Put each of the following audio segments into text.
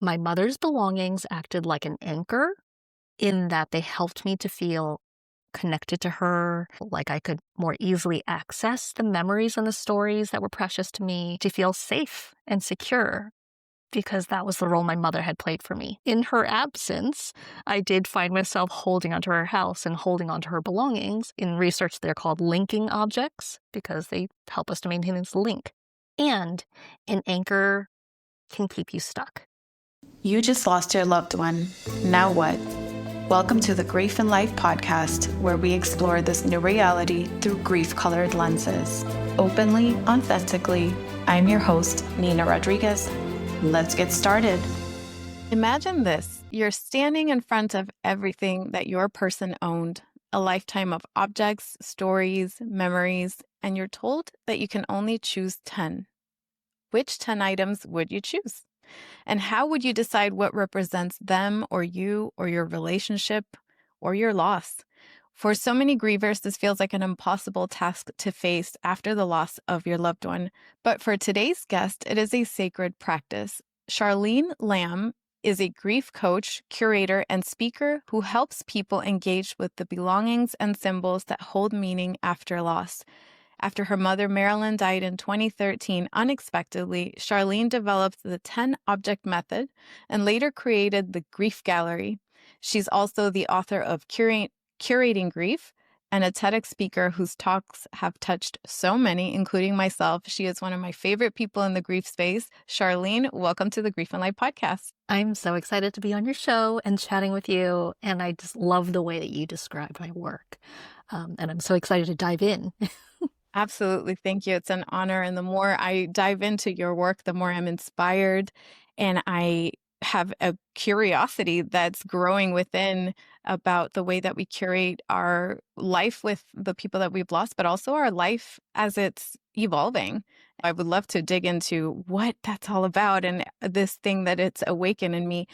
My mother's belongings acted like an anchor in that they helped me to feel connected to her, like I could more easily access the memories and the stories that were precious to me, to feel safe and secure, because that was the role my mother had played for me. In her absence, I did find myself holding onto her house and holding onto her belongings. In research, they're called linking objects because they help us to maintain this link. And an anchor can keep you stuck. You just lost your loved one. Now what? Welcome to the Grief and Life podcast, where we explore this new reality through grief-colored lenses. Openly, authentically, I'm your host, Nina Rodriguez. Let's get started. Imagine this. You're standing in front of everything that your person owned, a lifetime of objects, stories, memories, and you're told that you can only choose 10. Which 10 items would you choose? And how would you decide what represents them or you or your relationship or your loss? For so many grievers, this feels like an impossible task to face after the loss of your loved one. But for today's guest, it is a sacred practice. Charlene Lam is a grief coach, curator, and speaker who helps people engage with the belongings and symbols that hold meaning after loss. After her mother, Marilyn, died in 2013 unexpectedly, Charlene developed the 10 object method and later created the Grief Gallery. She's also the author of Curating Grief and a TEDx speaker whose talks have touched so many, including myself. She is one of my favorite people in the grief space. Charlene, welcome to the Grief and Life podcast. I'm so excited to be on your show and chatting with you, and I just love the way that you describe my work. And I'm so excited to dive in. Absolutely. Thank you. It's an honor. And the more I dive into your work, the more I'm inspired. And I have a curiosity that's growing within about the way that we curate our life with the people that we've lost, but also our life as it's evolving. I would love to dig into what that's all about and this thing that it's awakened in me.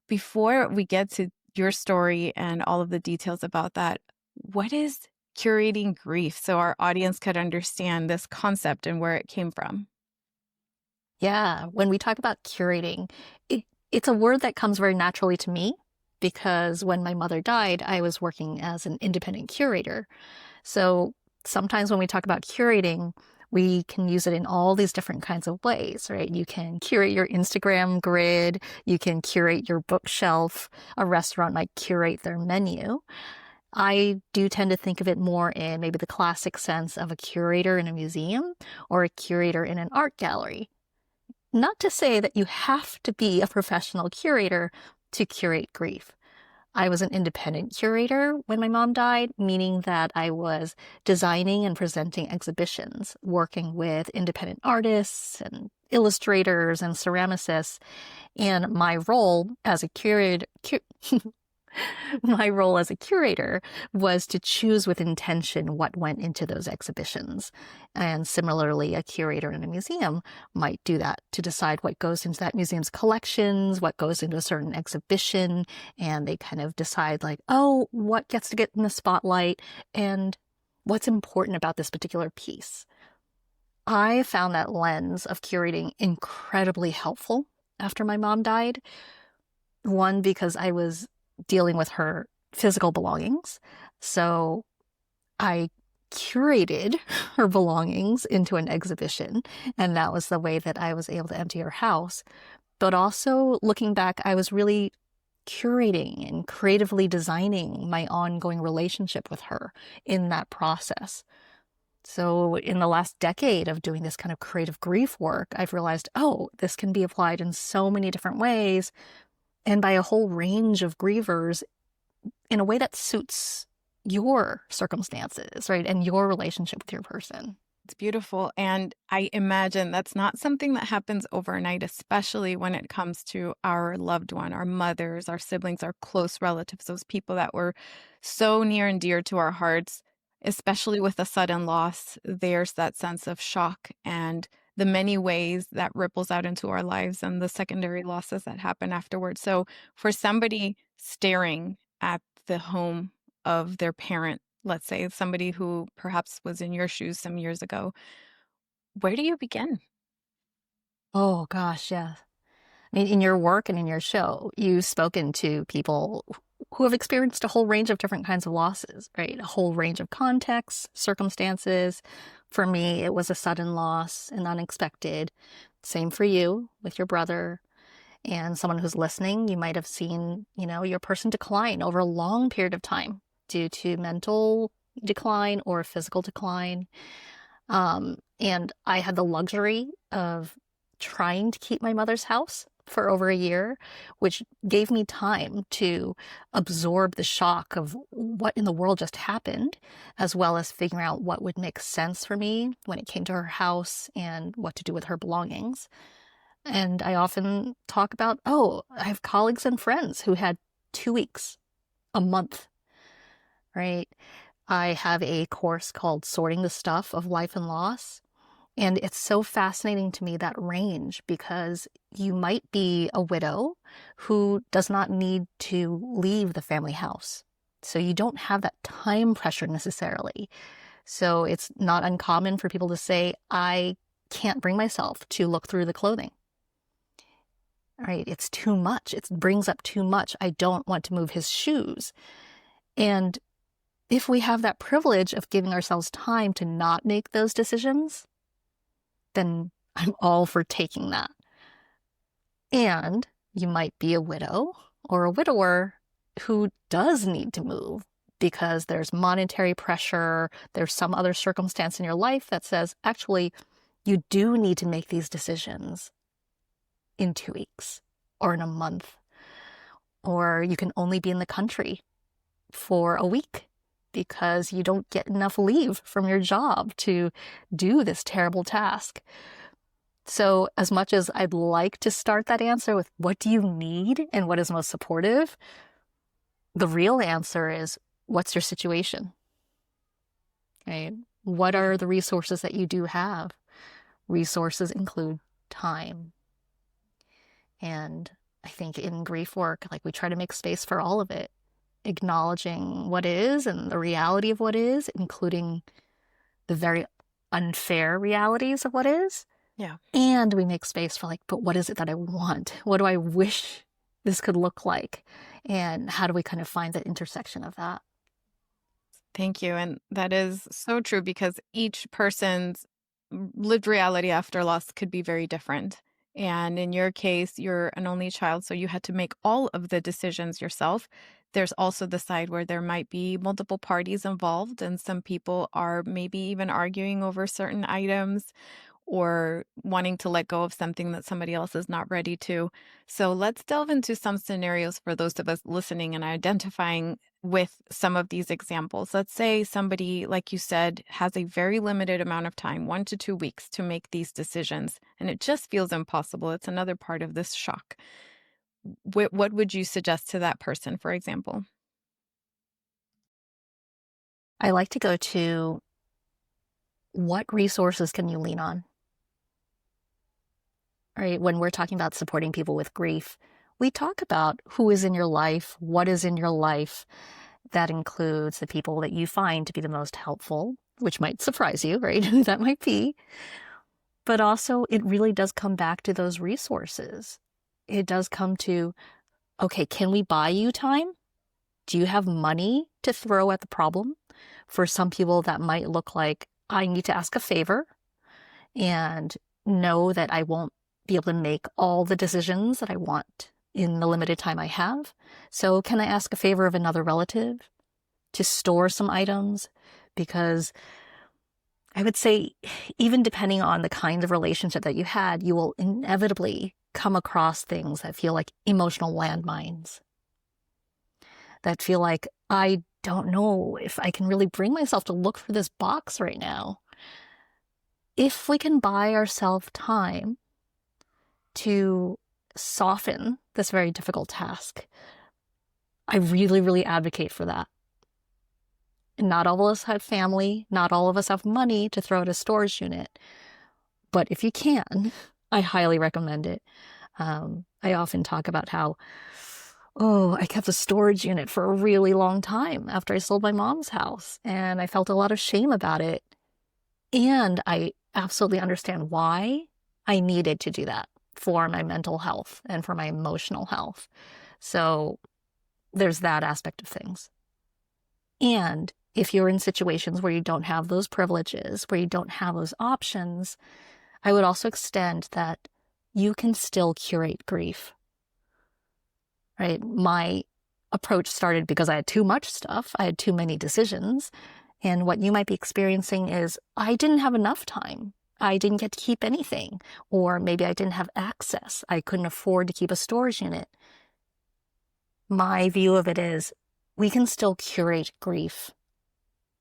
Before we get to your story and all of the details about that, what is curating grief so our audience could understand this concept and where it came from? Yeah, when we talk about curating, it's a word that comes very naturally to me because when my mother died, I was working as an independent curator. So sometimes when we talk about curating, we can use it in all these different kinds of ways, right? You can curate your Instagram grid, you can curate your bookshelf, a restaurant might curate their menu. I do tend to think of it more in maybe the classic sense of a curator in a museum or a curator in an art gallery. Not to say that you have to be a professional curator to curate grief. I was an independent curator when my mom died, meaning that I was designing and presenting exhibitions, working with independent artists and illustrators and ceramicists. And my role as a curator, my role as a curator was to choose with intention what went into those exhibitions. And similarly, a curator in a museum might do that to decide what goes into that museum's collections, what goes into a certain exhibition, and they kind of decide like, oh, what gets to get in the spotlight and what's important about this particular piece. I found that lens of curating incredibly helpful after my mom died. One, because I was dealing with her physical belongings. So I curated her belongings into an exhibition, and that was the way that I was able to empty her house. But also looking back, I was really curating and creatively designing my ongoing relationship with her in that process. So in the last decade of doing this kind of creative grief work, I've realized, oh, this can be applied in so many different ways and by a whole range of grievers in a way that suits your circumstances, right? And your relationship with your person. It's beautiful. And I imagine that's not something that happens overnight, especially when it comes to our loved one, our mothers, our siblings, our close relatives, those people that were so near and dear to our hearts, especially with a sudden loss. There's that sense of shock and the many ways that ripples out into our lives and the secondary losses that happen afterwards. So for somebody staring at the home of their parent, let's say somebody who perhaps was in your shoes some years ago, where do you begin? Oh gosh, yeah. I mean, in your work and in your show, you've spoken to people who have experienced a whole range of different kinds of losses, right? A whole range of contexts, circumstances. For me, it was a sudden loss and unexpected. Same for you with your brother. And someone who's listening, you might have seen, your person decline over a long period of time due to mental decline or physical decline. And I had the luxury of trying to keep my mother's house for over a year, which gave me time to absorb the shock of what in the world just happened, as well as figure out what would make sense for me when it came to her house and what to do with her belongings. And I often talk about, I have colleagues and friends who had 2 weeks, a month, right? I have a course called Sorting the Stuff of Life and Loss. And it's so fascinating to me, that range, because you might be a widow who does not need to leave the family house. So you don't have that time pressure necessarily. So it's not uncommon for people to say, I can't bring myself to look through the clothing. Right? It's too much. It brings up too much. I don't want to move his shoes. And if we have that privilege of giving ourselves time to not make those decisions, then I'm all for taking that. And you might be a widow or a widower who does need to move because there's monetary pressure, there's some other circumstance in your life that says, actually, you do need to make these decisions in 2 weeks or in a month, or you can only be in the country for a week because you don't get enough leave from your job to do this terrible task. So as much as I'd like to start that answer with what do you need and what is most supportive, the real answer is, what's your situation? Right? What are the resources that you do have? Resources include time. And I think in grief work, we try to make space for all of it, acknowledging what is and the reality of what is, including the very unfair realities of what is. Yeah. And we make space for but what is it that I want? What do I wish this could look like? And how do we kind of find that intersection of that? Thank you. And that is so true, because each person's lived reality after loss could be very different. And in your case, you're an only child, so you had to make all of the decisions yourself. There's also the side where there might be multiple parties involved, and some people are maybe even arguing over certain items or wanting to let go of something that somebody else is not ready to. So let's delve into some scenarios for those of us listening and identifying with some of these examples. Let's say somebody, like you said, has a very limited amount of time, 1 to 2 weeks, to make these decisions, and it just feels impossible. It's another part of this shock. What would you suggest to that person, for example? I like to go to, what resources can you lean on? Right? When we're talking about supporting people with grief, we talk about who is in your life, what is in your life. That includes the people that you find to be the most helpful, which might surprise you, right? Who that might be. But also, it really does come back to those resources. It does come to, okay, can we buy you time? Do you have money to throw at the problem? For some people, that might look like, I need to ask a favor and know that I won't be able to make all the decisions that I want in the limited time I have. So can I ask a favor of another relative to store some items? Because I would say, even depending on the kind of relationship that you had, you will inevitably come across things that feel like emotional landmines, that feel like, I don't know if I can really bring myself to look for this box right now. If we can buy ourselves time to soften this very difficult task, I really, really advocate for that. Not all of us have family, not all of us have money to throw at a storage unit, but if you can, I highly recommend it. I often talk about how, I kept a storage unit for a really long time after I sold my mom's house, and I felt a lot of shame about it. And I absolutely understand why I needed to do that. for my mental health and for my emotional health. So there's that aspect of things. And if you're in situations where you don't have those privileges, where you don't have those options, I would also extend that you can still curate grief, right? My approach started because I had too much stuff. I had too many decisions. And what you might be experiencing is I didn't have enough time. I didn't get to keep anything. Or maybe I didn't have access. I couldn't afford to keep a storage unit. My view of it is we can still curate grief.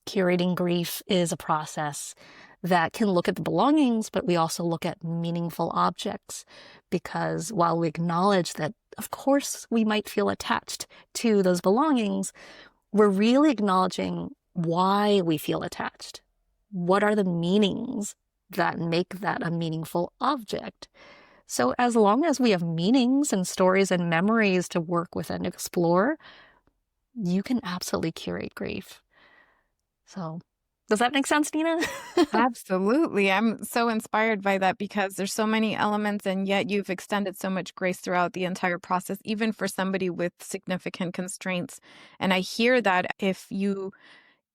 Curating grief is a process that can look at the belongings, but we also look at meaningful objects, because while we acknowledge that, of course, we might feel attached to those belongings, we're really acknowledging why we feel attached. What are the meanings that make that a meaningful object? So as long as we have meanings and stories and memories to work with and explore, you can absolutely curate grief. So does that make sense, Nina? Absolutely. I'm so inspired by that because there's so many elements, and yet you've extended so much grace throughout the entire process, even for somebody with significant constraints. And I hear that if you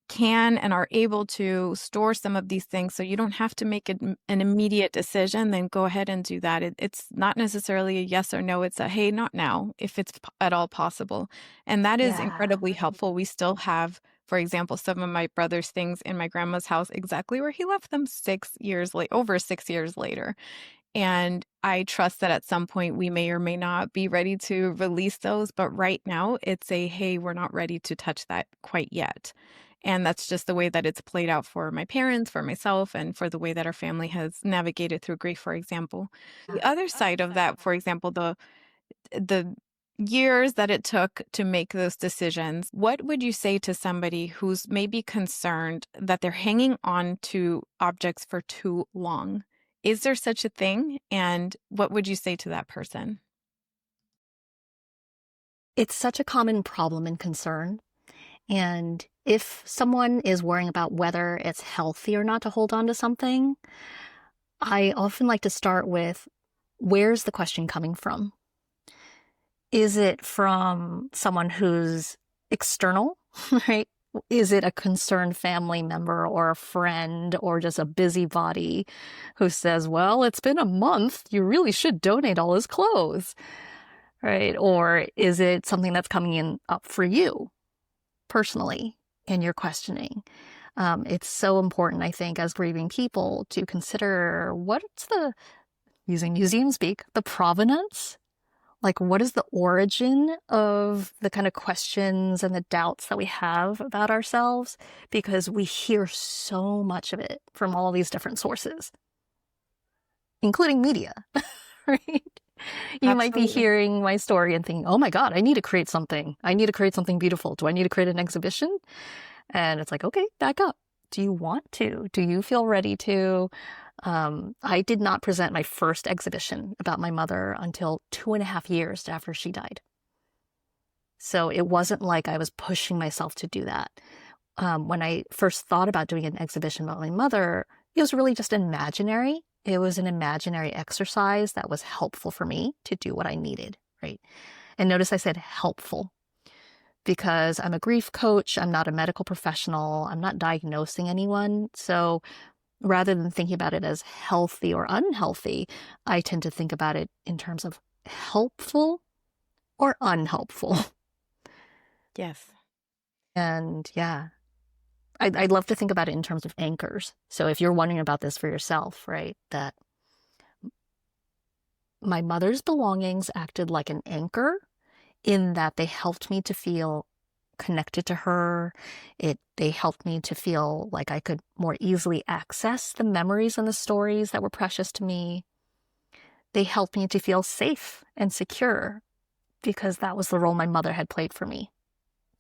can and are able to store some of these things so you don't have to make an immediate decision, then go ahead and do that. It's not necessarily a yes or no. It's a, hey, not now, if it's at all possible. And that is incredibly helpful. We still have, for example, some of my brother's things in my grandma's house exactly where he left them over 6 years later. And I trust that at some point we may or may not be ready to release those. But right now it's a, hey, we're not ready to touch that quite yet. And that's just the way that it's played out for my parents, for myself, and for the way that our family has navigated through grief, for example. The other side of that, for example, the years that it took to make those decisions, what would you say to somebody who's maybe concerned that they're hanging on to objects for too long? Is there such a thing? And what would you say to that person? It's such a common problem and concern. And if someone is worrying about whether it's healthy or not to hold on to something, I often like to start with, where's the question coming from? Is it from someone who's external, right? Is it a concerned family member or a friend or just a busybody who says, well, it's been a month, you really should donate all his clothes, right? Or is it something that's coming in up for you personally and you're questioning? It's so important, I think, as grieving people to consider what's the, using museum speak, the provenance. Like, what is the origin of the kind of questions and the doubts that we have about ourselves? Because we hear so much of it from all these different sources, including media, right? You might be hearing my story and thinking, oh my God, I need to create something. I need to create something beautiful. Do I need to create an exhibition? And it's like, okay, back up. Do you want to? Do you feel ready to? I did not present my first exhibition about my mother until 2.5 years after she died. So it wasn't like I was pushing myself to do that. When I first thought about doing an exhibition about my mother, it was really just imaginary. It was an imaginary exercise that was helpful for me to do what I needed, right? And notice I said helpful, because I'm a grief coach. I'm not a medical professional. I'm not diagnosing anyone. So rather than thinking about it as healthy or unhealthy, I tend to think about it in terms of helpful or unhelpful. Yes. And yeah, I'd love to think about it in terms of anchors. So if you're wondering about this for yourself, right, that my mother's belongings acted like an anchor in that they helped me to feel connected to her. They helped me to feel like I could more easily access the memories and the stories that were precious to me. They helped me to feel safe and secure because that was the role my mother had played for me.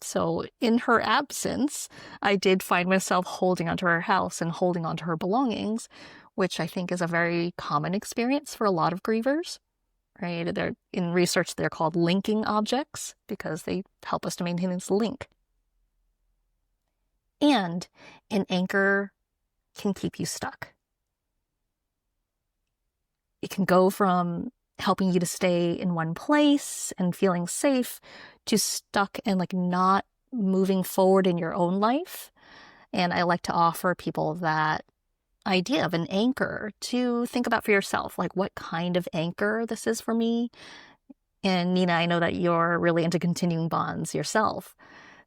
So in her absence, I did find myself holding onto her house and holding onto her belongings, which I think is a very common experience for a lot of grievers. Right? In research, they're called linking objects because they help us to maintain this link. And an anchor can keep you stuck. It can go from helping you to stay in one place and feeling safe, to stuck and like not moving forward in your own life. And I like to offer people that idea of an anchor to think about for yourself, like what kind of anchor this is for me. And Nina, I know that you're really into continuing bonds yourself.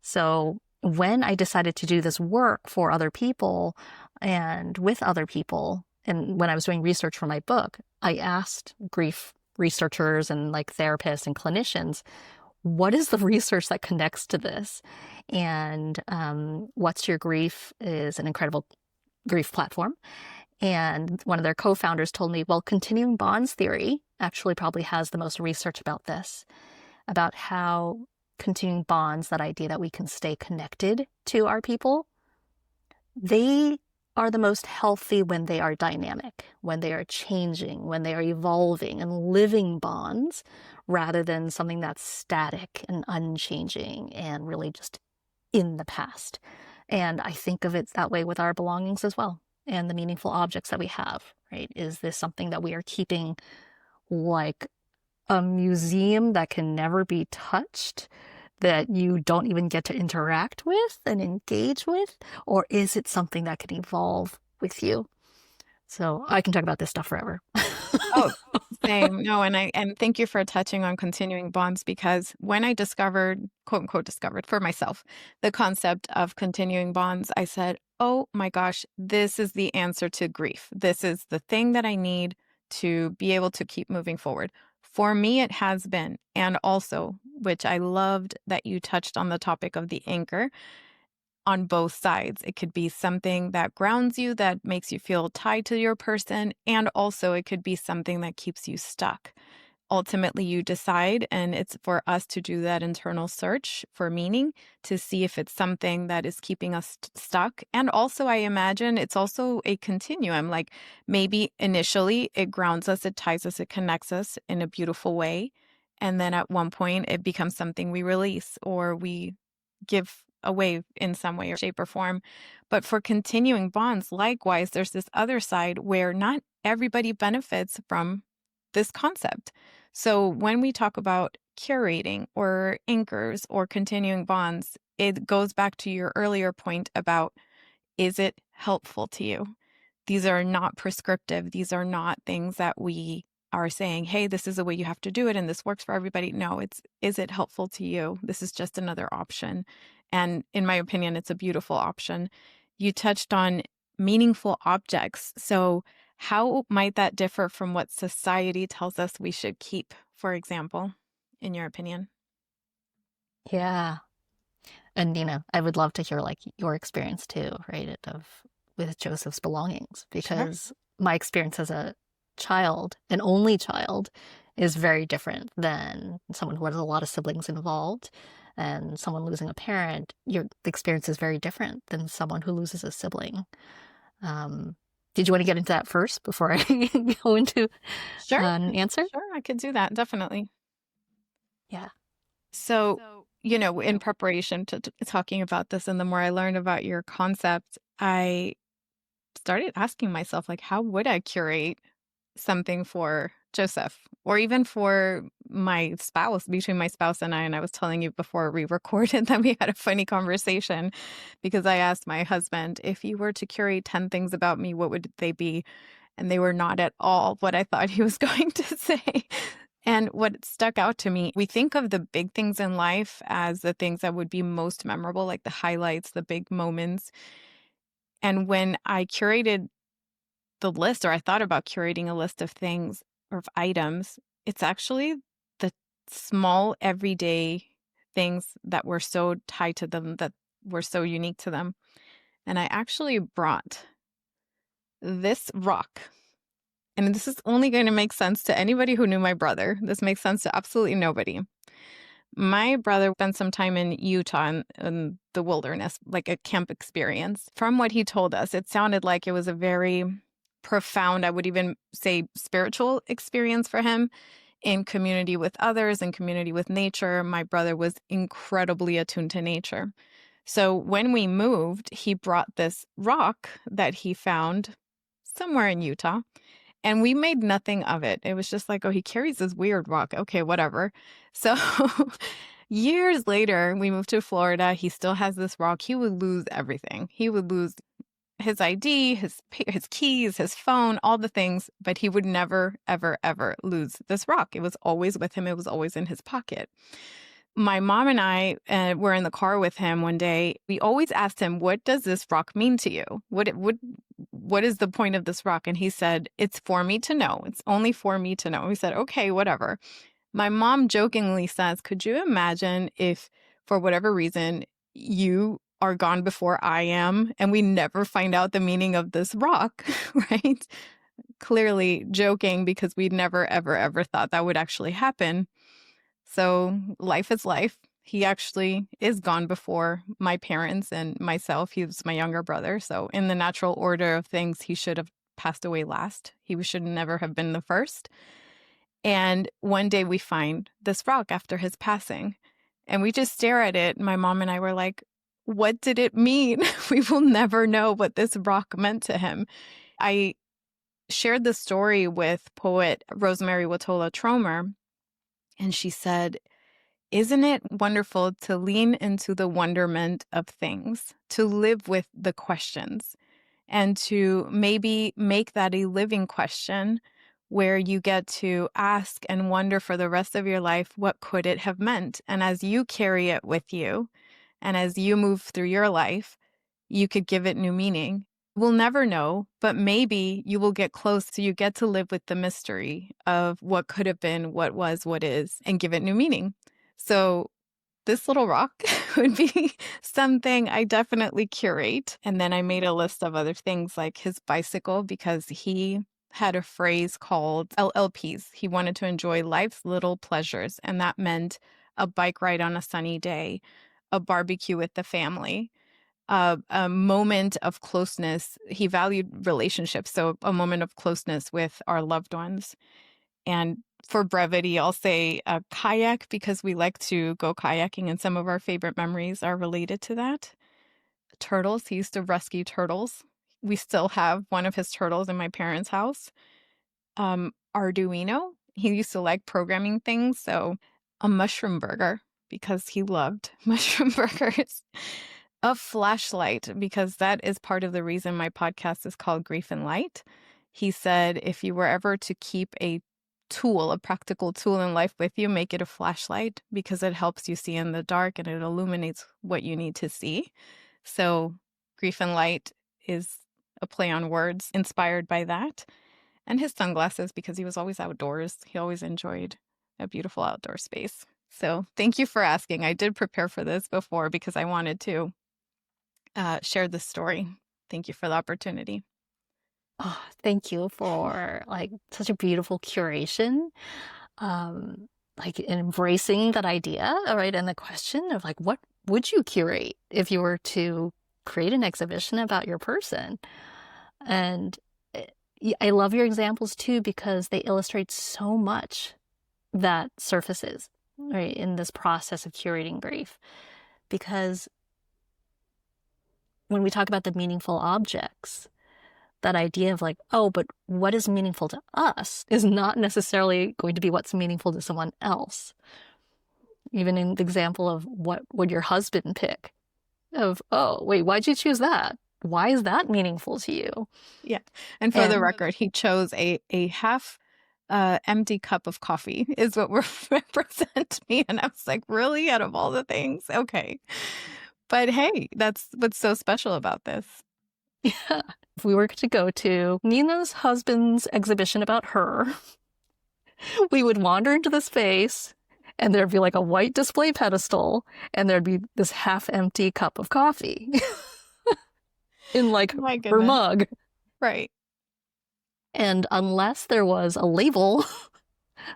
So when I decided to do this work for other people and with other people, and when I was doing research for my book, I asked grief researchers and like therapists and clinicians, what is the research that connects to this? And What's Your Grief is an incredible grief platform. And one of their co-founders told me, well, continuing bonds theory actually probably has the most research about this, about how continuing bonds, that idea that we can stay connected to our people, they are the most healthy when they are dynamic, when they are changing, when they are evolving and living bonds, rather than something that's static and unchanging and really just in the past. And I think of it that way with our belongings as well, and the meaningful objects that we have, right? Is this something that we are keeping like a museum that can never be touched, that you don't even get to interact with and engage with? Or is it something that can evolve with you? So I can talk about this stuff forever. Oh, same. No, and thank you for touching on continuing bonds, because when I discovered, quote unquote, discovered for myself the concept of continuing bonds, I said, oh my gosh, this is the answer to grief. This is the thing that I need to be able to keep moving forward. For me, it has been. And also, which I loved that you touched on the topic of the anchor on both sides. It could be something that grounds you, that makes you feel tied to your person. And also it could be something that keeps you stuck. Ultimately, you decide, and it's for us to do that internal search for meaning to see if it's something that is keeping us stuck. And also, I imagine it's also a continuum. Like maybe initially it grounds us, it ties us, it connects us in a beautiful way. And then at one point it becomes something we release or we give away in some way or shape or form. But for continuing bonds, likewise, there's this other side where not everybody benefits from this concept. So when we talk about curating or anchors or continuing bonds, it goes back to your earlier point about, is it helpful to you? These are not prescriptive. These are not things that we are saying, hey, this is the way you have to do it and this works for everybody. No, is it helpful to you? This is just another option. And in my opinion, it's a beautiful option. You touched on meaningful objects. So how might that differ from what society tells us we should keep, for example, in your opinion? Yeah. And Nina, I would love to hear like your experience too, right? With Joseph's belongings, Sure. because my experience as a child, an only child, is very different than someone who has a lot of siblings involved, and someone losing a parent. The experience is very different than someone who loses a sibling. Did you want to get into that first before I go into Sure. an answer? Sure, I could do that. Definitely. Yeah. So, in preparation to talking about this, and the more I learned about your concept, I started asking myself, like, how would I curate something for Joseph or even for my spouse, between my spouse and I? And I was telling you before we recorded that we had a funny conversation because I asked my husband, if you were to curate 10 things about me, what would they be? And they were not at all what I thought he was going to say. And what stuck out to me, we think of the big things in life as the things that would be most memorable, like the highlights, the big moments. And when I curated the list, or I thought about curating a list of things or of items, it's actually the small everyday things that were so tied to them, that were so unique to them. And I actually brought this rock. And this is only going to make sense to anybody who knew my brother. This makes sense to absolutely nobody. My brother spent some time in Utah in the wilderness, like a camp experience. From what he told us, it sounded like it was a very profound, I would even say spiritual experience for him, in community with others, in community with nature. My brother was incredibly attuned to nature. So when we moved, he brought this rock that he found somewhere in Utah. And we made nothing of it. It was just like, oh, he carries this weird rock. Okay, whatever. So years later, we moved to Florida. He still has this rock. He would lose everything. He would lose his ID, his keys, his phone, all the things, but he would never, ever, ever lose this rock. It was always with him. It was always in his pocket. My mom and I were in the car with him one day. We always asked him, what does this rock mean to you? What is the point of this rock? And he said, it's for me to know. It's only for me to know. We said, okay, whatever. My mom jokingly says, could you imagine if for whatever reason you are gone before I am and we never find out the meaning of this rock, right? Clearly joking because we'd never, ever, ever thought that would actually happen. So life is life. He actually is gone before my parents and myself. He was my younger brother. So in the natural order of things, he should have passed away last. He should never have been the first. And one day we find this rock after his passing and we just stare at it. My mom and I were like, what did it mean? We will never know what this rock meant to him. I shared the story with poet Rosemary Watola Tromer, and she said, isn't it wonderful to lean into the wonderment of things, to live with the questions, and to maybe make that a living question where you get to ask and wonder for the rest of your life, what could it have meant? And as you carry it with you, and as you move through your life, you could give it new meaning. We'll never know, but maybe you will get close so you get to live with the mystery of what could have been, what was, what is, and give it new meaning. So this little rock would be something I definitely curate. And then I made a list of other things like his bicycle, because he had a phrase called LLPs. He wanted to enjoy life's little pleasures. And that meant a bike ride on a sunny day, a barbecue with the family, a moment of closeness. He valued relationships, so a moment of closeness with our loved ones. And for brevity, I'll say a kayak, because we like to go kayaking and some of our favorite memories are related to that. Turtles. He used to rescue turtles. We still have one of his turtles in my parents' house. Arduino. He used to like programming things. So a mushroom burger, because he loved mushroom burgers. A flashlight, because that is part of the reason my podcast is called Grief and Light. He said, if you were ever to keep a tool, a practical tool in life with you, make it a flashlight, because it helps you see in the dark and it illuminates what you need to see. So Grief and Light is a play on words inspired by that. And his sunglasses, because he was always outdoors. He always enjoyed a beautiful outdoor space. So thank you for asking. I did prepare for this before because I wanted to share this story. Thank you for the opportunity. Oh, thank you for like such a beautiful curation, like embracing that idea, right? And the question of like, what would you curate if you were to create an exhibition about your person? And I love your examples too, because they illustrate so much that surfaces, right, in this process of curating grief. Because when we talk about the meaningful objects, that idea of like, oh, but what is meaningful to us is not necessarily going to be what's meaningful to someone else. Even in the example of what would your husband pick? Of, oh, wait, why'd you choose that? Why is that meaningful to you? Yeah. And for the record, he chose a half empty cup of coffee is what will represent me. And I was like, really? Out of all the things? Okay. But hey, that's what's so special about this. Yeah. If we were to go to Nina's husband's exhibition about her, we would wander into the space and there'd be like a white display pedestal and there'd be this half-empty cup of coffee in like her mug. Right. And unless there was a label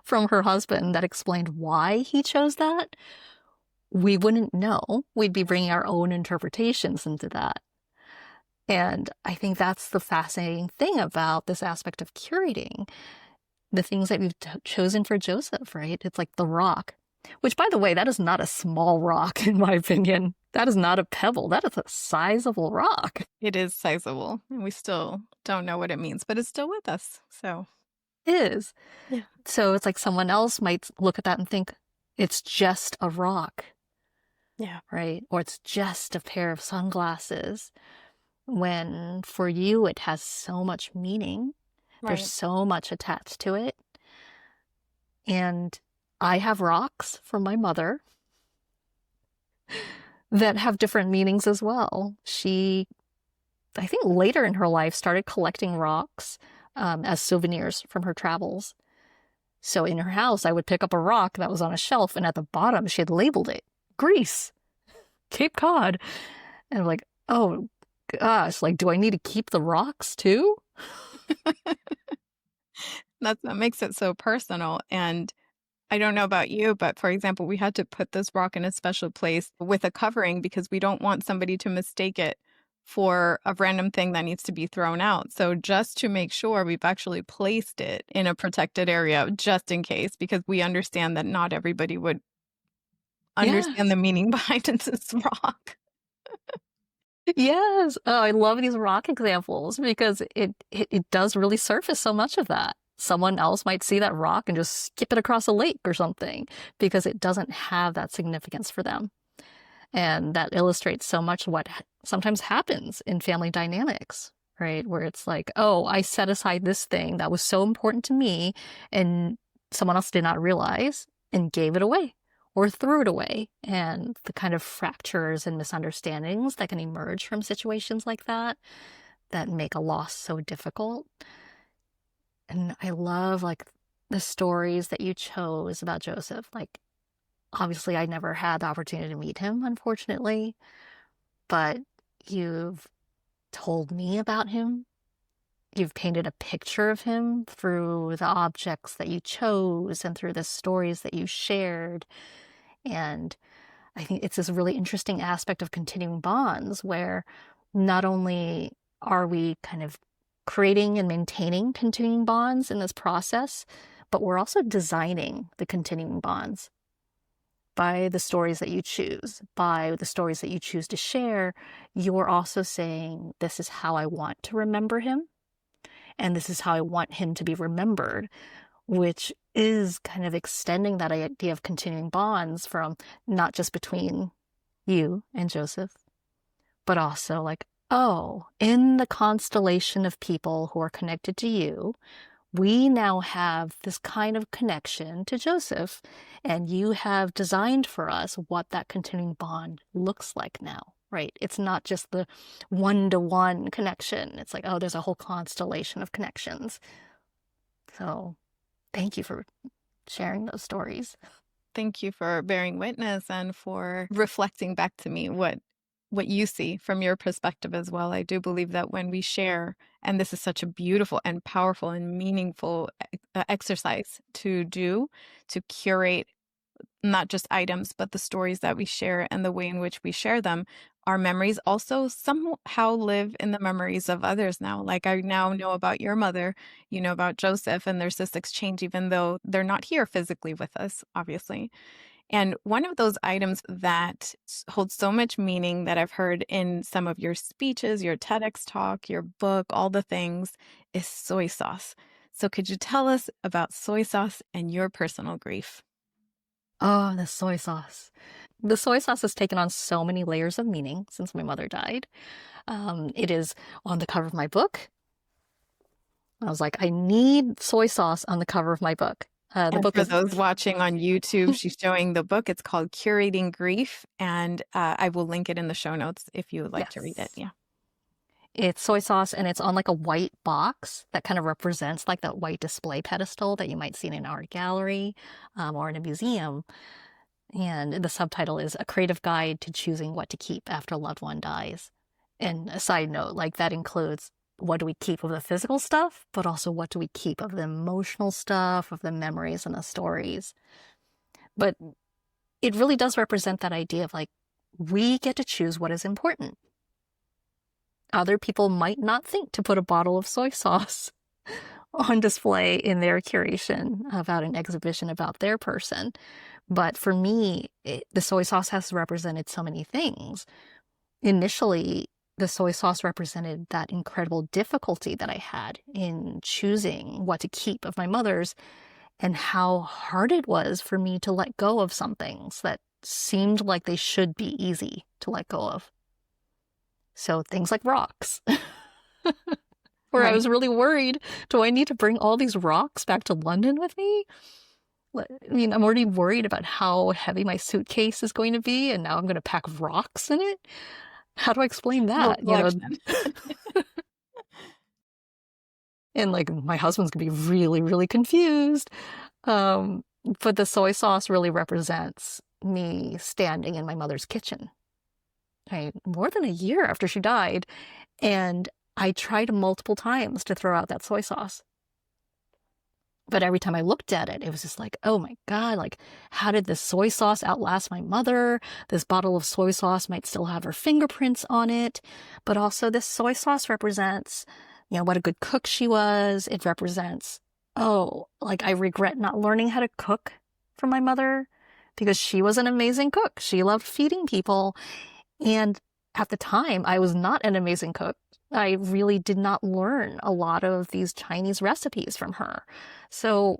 from her husband that explained why he chose that, we wouldn't know. We'd be bringing our own interpretations into that. And I think that's the fascinating thing about this aspect of curating. The things that we've chosen for Joseph, right? It's like the rock, which, by the way, that is not a small rock, in my opinion. That is not a pebble. That is a sizable rock. It is sizable, and we still don't know what it means, but it's still with us. So, It is. yeah. So it's like someone else might look at that and think it's just a rock, Yeah. right? Or it's just a pair of sunglasses. When for you, it has so much meaning. Right. There's so much attached to it. And I have rocks from my mother that have different meanings as well. She, I think later in her life, started collecting rocks as souvenirs from her travels. So in her house, I would pick up a rock that was on a shelf, and at the bottom, she had labeled it Greece, Cape Cod. And I'm like, oh gosh, like, do I need to keep the rocks too? That makes it so personal. And I don't know about you, but for example, we had to put this rock in a special place with a covering because we don't want somebody to mistake it for a random thing that needs to be thrown out. So just to make sure, we've actually placed it in a protected area just in case, because we understand that not everybody would understand the meaning behind this rock. Yes. Oh, I love these rock examples because it does really surface so much of that. Someone else might see that rock and just skip it across a lake or something because it doesn't have that significance for them. And that illustrates so much what sometimes happens in family dynamics, right? Where it's like, oh, I set aside this thing that was so important to me and someone else did not realize and gave it away or threw it away. And the kind of fractures and misunderstandings that can emerge from situations like that make a loss so difficult. And I love like the stories that you chose about Joseph. Like, obviously, I never had the opportunity to meet him, unfortunately, but you've told me about him. You've painted a picture of him through the objects that you chose and through the stories that you shared. And I think it's this really interesting aspect of continuing bonds where not only are we kind of creating and maintaining continuing bonds in this process, but we're also designing the continuing bonds by the stories that you choose, by the stories that you choose to share. You're also saying, this is how I want to remember him, and this is how I want him to be remembered, which is kind of extending that idea of continuing bonds from not just between you and Joseph, but also like, oh, in the constellation of people who are connected to you, we now have this kind of connection to Joseph, and you have designed for us what that continuing bond looks like now, right? It's not just the one-to-one connection. It's like, oh, there's a whole constellation of connections. So thank you for sharing those stories. Thank you for bearing witness and for reflecting back to me what you see from your perspective as well. I do believe that when we share, and this is such a beautiful and powerful and meaningful exercise to do, to curate not just items, but the stories that we share and the way in which we share them, our memories also somehow live in the memories of others now. Like I now know about your mother, you know about Joseph, and there's this exchange, even though they're not here physically with us, obviously. And one of those items that holds so much meaning that I've heard in some of your speeches, your TEDx talk, your book, all the things, is soy sauce. So could you tell us about soy sauce and your personal grief? Oh, the soy sauce. The soy sauce has taken on so many layers of meaning since my mother died. It is on the cover of my book. I was like, I need soy sauce on the cover of my book. The book for is those watching on YouTube, she's showing the book. It's called Curating Grief, and I will link it in the show notes if you would like to read it. Yeah. It's soy sauce, and it's on like a white box that kind of represents like that white display pedestal that you might see in an art gallery or in a museum. And the subtitle is A Creative Guide to Choosing What to Keep After a Loved One Dies. And a side note, like that includes what do we keep of the physical stuff, but also what do we keep of the emotional stuff, of the memories and the stories. But it really does represent that idea of like, we get to choose what is important. Other people might not think to put a bottle of soy sauce on display in their curation about an exhibition about their person. But for me, the soy sauce has represented so many things. Initially, the soy sauce represented that incredible difficulty that I had in choosing what to keep of my mother's, and how hard it was for me to let go of some things that seemed like they should be easy to let go of. So things like rocks, where I Right. was really worried, do I need to bring all these rocks back to London with me? I mean, I'm already worried about how heavy my suitcase is going to be, and now I'm going to pack rocks in it. How do I explain Whole that? collection. And like my husband's gonna be really, really confused. But the soy sauce really represents me standing in my mother's kitchen, right? More than a year after she died. And I tried multiple times to throw out that soy sauce. But every time I looked at it, it was just like, oh my God, like, how did this soy sauce outlast my mother? This bottle of soy sauce might still have her fingerprints on it. But also, this soy sauce represents, what a good cook she was. It represents, oh, like, I regret not learning how to cook for my mother because she was an amazing cook. She loved feeding people. And at the time, I was not an amazing cook. I really did not learn a lot of these Chinese recipes from her. So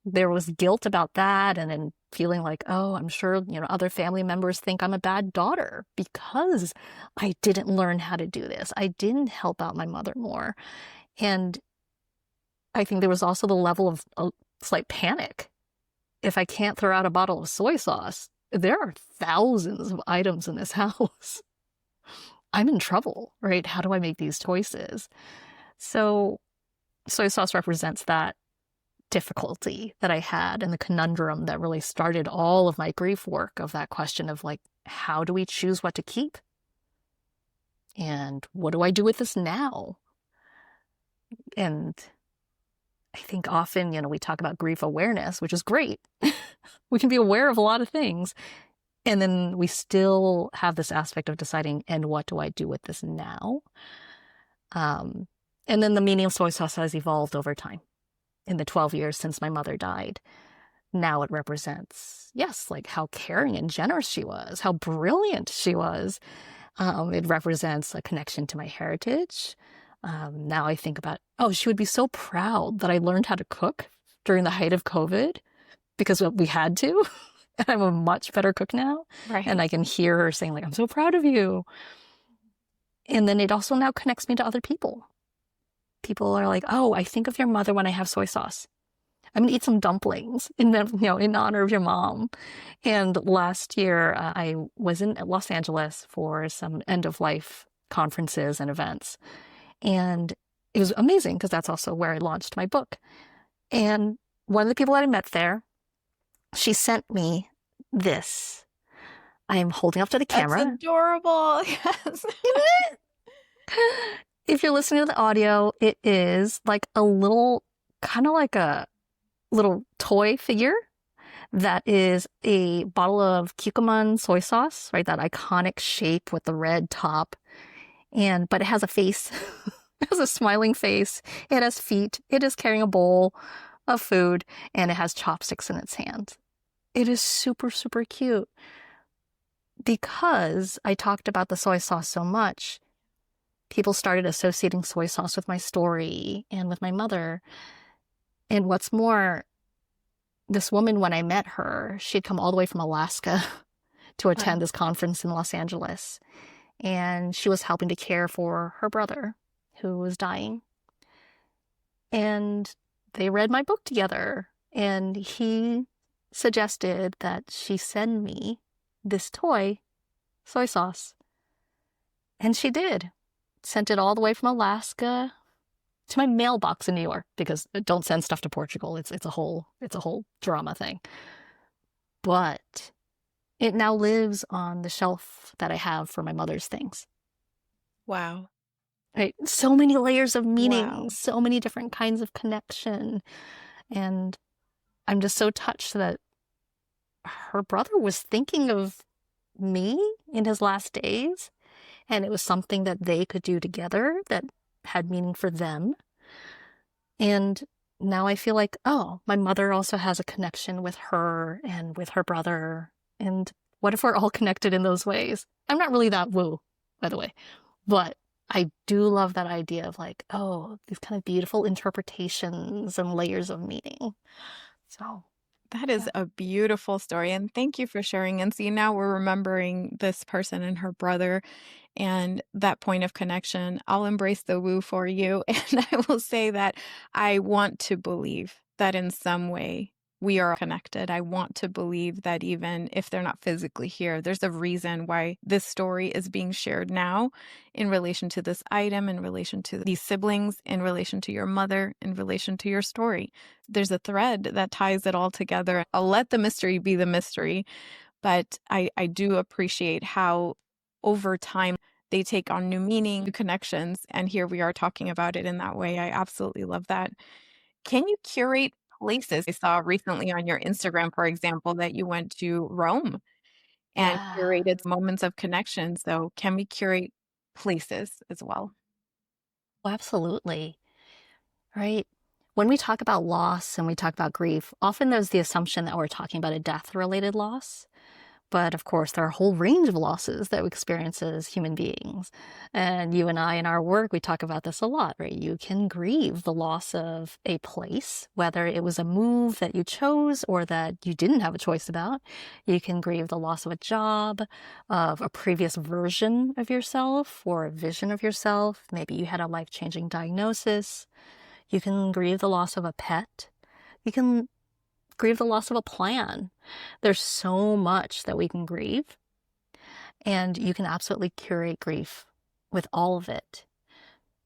there was guilt about that, and then feeling like, oh, I'm sure, other family members think I'm a bad daughter because I didn't learn how to do this. I didn't help out my mother more. And I think there was also the level of a slight panic. If I can't throw out a bottle of soy sauce, there are thousands of items in this house. I'm in trouble, right? How do I make these choices? So soy sauce represents that difficulty that I had, and the conundrum that really started all of my grief work, of that question of like, how do we choose what to keep? And what do I do with this now? And I think often, we talk about grief awareness, which is great. We can be aware of a lot of things. And then we still have this aspect of deciding, and what do I do with this now? And then the meaning of soy sauce has evolved over time. In the 12 years since my mother died, now it represents, yes, like how caring and generous she was, how brilliant she was. It represents a connection to my heritage. Now I think about, oh, she would be so proud that I learned how to cook during the height of COVID because we had to. And I'm a much better cook now. Right. And I can hear her saying, like, I'm so proud of you. And then it also now connects me to other people. People are like, oh, I think of your mother when I have soy sauce. I'm going to eat some dumplings in honor of your mom. And last year, I was in Los Angeles for some end-of-life conferences and events. And it was amazing because that's also where I launched my book. And one of the people that I met there, she sent me this. I am holding up to the camera. That's adorable. Yes. If you're listening to the audio, it is like a little, kind of like a little toy figure that is a bottle of Kikkoman soy sauce, right? That iconic shape with the red top. But it has a face. It has a smiling face. It has feet. It is carrying a bowl of food, and it has chopsticks in its hands. It is super, super cute. Because I talked about the soy sauce so much, people started associating soy sauce with my story and with my mother. And what's more, this woman, when I met her, she'd come all the way from Alaska to attend this conference in Los Angeles. And she was helping to care for her brother who was dying. And they read my book together. And he suggested that she send me this toy, soy sauce. And she did. Sent it all the way from Alaska to my mailbox in New York, because don't send stuff to Portugal. It's a whole drama thing. But it now lives on the shelf that I have for my mother's things. Wow. Right? So many layers of meaning, Wow. so many different kinds of connection. And I'm just so touched that her brother was thinking of me in his last days. And it was something that they could do together that had meaning for them. And now I feel like, oh, my mother also has a connection with her and with her brother. And what if we're all connected in those ways? I'm not really that woo, by the way, but I do love that idea of like, oh, these kind of beautiful interpretations and layers of meaning. So, That is yeah. a beautiful story. And thank you for sharing. And see, now we're remembering this person and her brother and that point of connection. I'll embrace the woo for you. And I will say that I want to believe that in some way we are connected. I want to believe that even if they're not physically here, there's a reason why this story is being shared now in relation to this item, in relation to these siblings, in relation to your mother, in relation to your story. There's a thread that ties it all together. I'll let the mystery be the mystery, but I do appreciate how over time they take on new meaning, new connections, and here we are talking about it in that way. I absolutely love that. Can you curate places? I saw recently on your Instagram, for example, that you went to Rome and Yeah. curated moments of connection. So can we curate places as well? Oh, absolutely. Right. When we talk about loss and we talk about grief, often there's the assumption that we're talking about a death related loss. But of course, there are a whole range of losses that we experience as human beings. And you and I in our work, we talk about this a lot, right? You can grieve the loss of a place, whether it was a move that you chose or that you didn't have a choice about. You can grieve the loss of a job, of a previous version of yourself or a vision of yourself. Maybe you had a life-changing diagnosis. You can grieve the loss of a pet. You can grieve the loss of a plan. There's so much that we can grieve, and you can absolutely curate grief with all of it.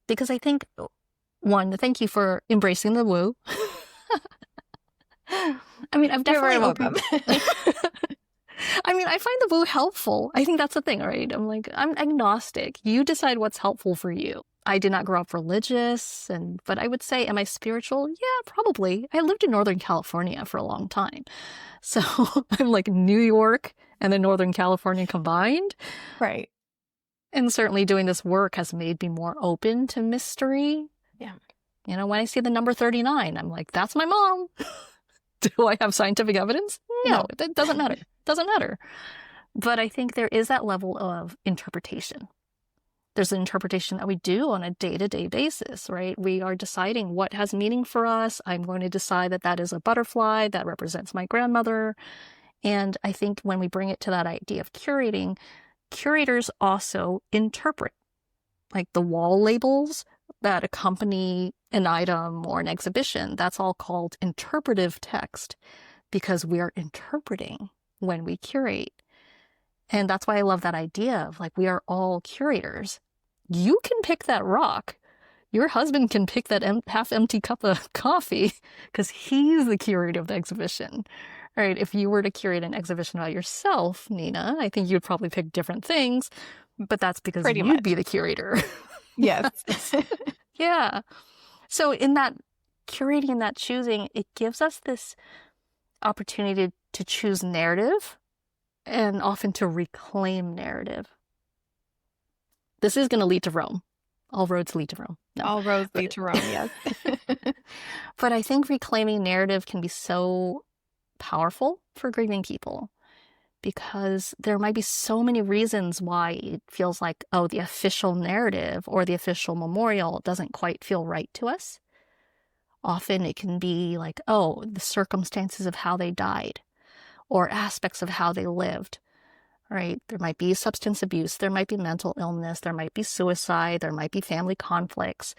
Because I think, one, thank you for embracing the woo. I mean, I've You're definitely very welcome. I mean, I find the woo helpful. I think that's the thing, right? I'm like, I'm agnostic. You decide what's helpful for you. I did not grow up religious, but I would say, am I spiritual? Yeah, probably. I lived in Northern California for a long time. So I'm like New York and then Northern California combined. Right. And certainly doing this work has made me more open to mystery. Yeah. You know, when I see the number 39, I'm like, that's my mom. Do I have scientific evidence? No, it doesn't matter. Doesn't matter. But I think there is that level of interpretation. There's an interpretation that we do on a day-to-day basis, right? We are deciding what has meaning for us. I'm going to decide that that is a butterfly that represents my grandmother. And I think when we bring it to that idea of curating, curators also interpret, like the wall labels that accompany an item or an exhibition. That's all called interpretive text because we are interpreting when we curate. And that's why I love that idea of like, we are all curators. You can pick that rock. Your husband can pick that half-empty cup of coffee because he's the curator of the exhibition. Right? If you were to curate an exhibition about yourself, Nina, I think you'd probably pick different things, but that's because Pretty you'd much. be the curator. Yes. Yeah. So in that curating and that choosing, it gives us this opportunity to choose narrative and often to reclaim narrative. This is going to lead to Rome. All roads lead to Rome. No. All roads lead to Rome, yes. But I think reclaiming narrative can be so powerful for grieving people because there might be so many reasons why it feels like, oh, the official narrative or the official memorial doesn't quite feel right to us. Often it can be like, oh, the circumstances of how they died or aspects of how they lived, right? There might be substance abuse, there might be mental illness, there might be suicide, there might be family conflicts.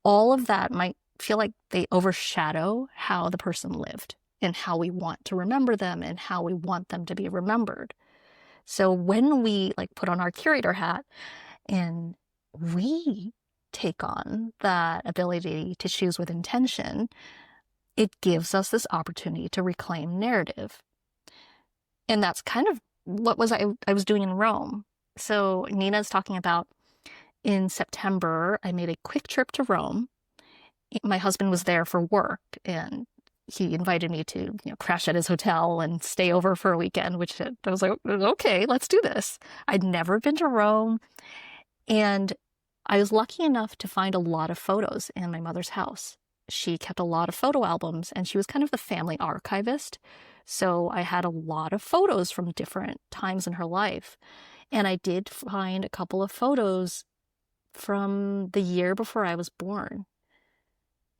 All of that might feel like they overshadow how the person lived and how we want to remember them and how we want them to be remembered. So when we like put on our curator hat and we take on that ability to choose with intention, it gives us this opportunity to reclaim narrative. And that's kind of what I was doing in Rome. So Nina's talking about in September, I made a quick trip to Rome. My husband was there for work and he invited me to, crash at his hotel and stay over for a weekend, which I was like, okay, let's do this. I'd never been to Rome. And I was lucky enough to find a lot of photos in my mother's house. she kept a lot of photo albums, and she was kind of the family archivist. So I had a lot of photos from different times in her life. And I did find a couple of photos from the year before I was born.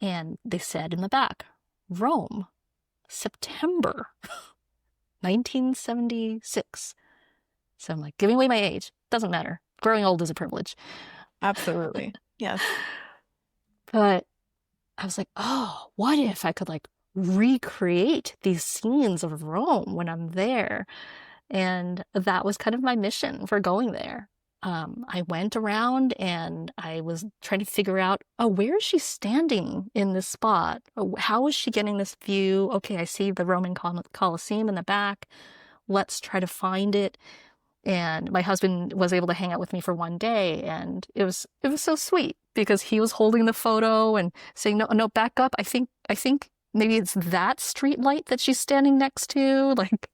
And they said in the back, Rome, September 1976. So I'm like, giving away my age. Doesn't matter. Growing old is a privilege. Absolutely. Yes. But I was like, oh, what if I could like recreate these scenes of Rome when I'm there? And that was kind of my mission for going there. I went around and I was trying to figure out, oh, where is she standing in this spot? Oh, how is she getting this view? Okay, I see the Roman Colosseum in the back. Let's try to find it. And my husband was able to hang out with me for one day, and it was so sweet because he was holding the photo and saying, no, back up. I think maybe it's that street light that she's standing next to, like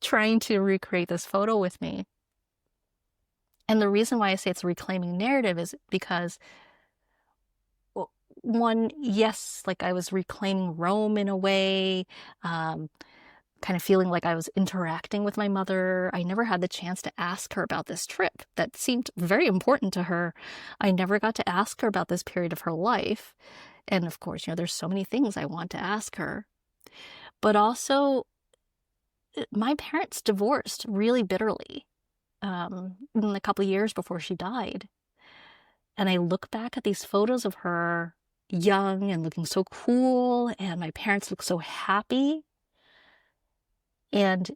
trying to recreate this photo with me. And the reason why I say it's a reclaiming narrative is because, one, yes, like I was reclaiming Rome in a way, kind of feeling like I was interacting with my mother. I never had the chance to ask her about this trip that seemed very important to her. I never got to ask her about this period of her life. And of course, there's so many things I want to ask her. But also, my parents divorced really bitterly in a couple of years before she died. And I look back at these photos of her young and looking so cool, and my parents look so happy. And